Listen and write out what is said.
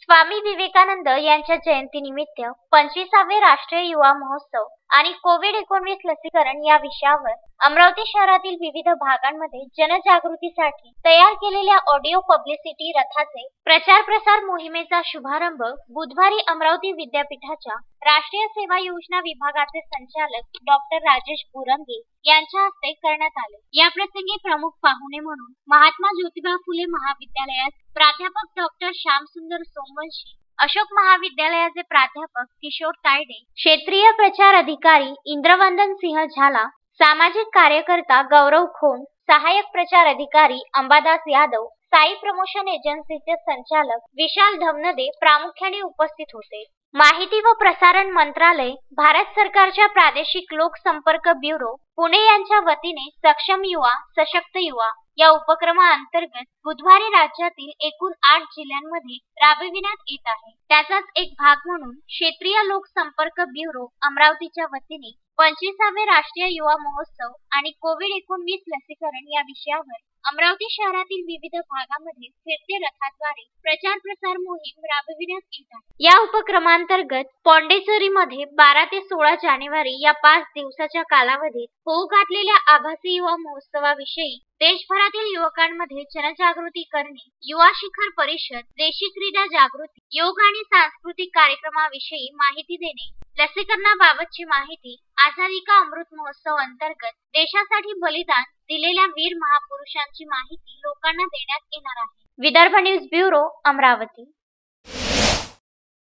स्वामी विवेकानंद यांच्या जयंतीनिमित्त 25वे राष्ट्रीय युवा महोत्सव आणि कोविड-19 लसीकरण या विषयावर अमरावती शहरातील विविध भागांमध्ये जनजागृतीसाठी तयार केलेल्या ऑडिओ पब्लिसिटी रथाचे प्रचार प्रसार मोहिमेचा शुभारंभ बुधवारी अमरावती विद्यापीठाच्या राष्ट्रीय सेवा योजना विभागाचे संचालक डॉक्टर राजेश बुरंगे यांच्या हस्ते करण्यात आले। या प्रसंगी प्रमुख पाहुणे म्हणून महात्मा ज्योतिबा फुले महाविद्यालयात प्राध्यापक डॉक्टर श्यामसुंदर सोमवंशी, अशोक महाविद्यालयाचे प्राध्यापक किशोर तायडे, क्षेत्रीय प्रचार अधिकारी इंद्रवंदन सिंह झाला, सामाजिक कार्यकर्ता गौरव खोन, सहाय्यक प्रचार अधिकारी अंबादास यादव, साई प्रमोशन एजन्सीचे संचालक विशाल धमनदे प्रामुख्याने उपस्थित होते। माहिती व प्रसारण मंत्रालय, भारत सरकारच्या प्रादेशिक लोकसंपर्क ब्युरो पुणे यांच्या वतीने सक्षम युवा सशक्त युवा या उपक्रमाअंतर्गत बुधवारी राज्यातील एकूण 8 जिल्ह्यांमध्ये राबविण्यात येत आहे। त्याचाच एक भाग म्हणून क्षेत्रीय लोकसंपर्क ब्युरो अमरावतीच्या वतीने 25वे राष्ट्रीय युवा महोत्सव आणि कोविड-19 लसीकरण या विषयावर अमरावती शहरातील विविध भागांमध्ये फिरते रथाद्वारे प्रचार प्रसार मोहीम राबविण्यात येत आहे। या उपक्रमांतर्गत पॉंडेचेरीमध्ये 12 ते 16 जानेवारी या 5 दिवसाच्या कालावधीत होऊ घातलेल्या आभासी युवा महोत्सवाविषयी देशभरातील युवकांमध्ये जनजागृती करणे, युवा शिखर परिषद, देशी क्रीडा जागृती, योग आणि सांस्कृतिक कार्यक्रमाविषयी माहिती देणे, लसीकरणाबाबतची माहिती, आझादी का अमृत महोत्सव अंतर्गत देशासाठी बलिदान दिलेल्या वीर महापुरुषांची माहिती लोकांना देण्यात येणार आहे। Vidarbha news bureau, Amravati.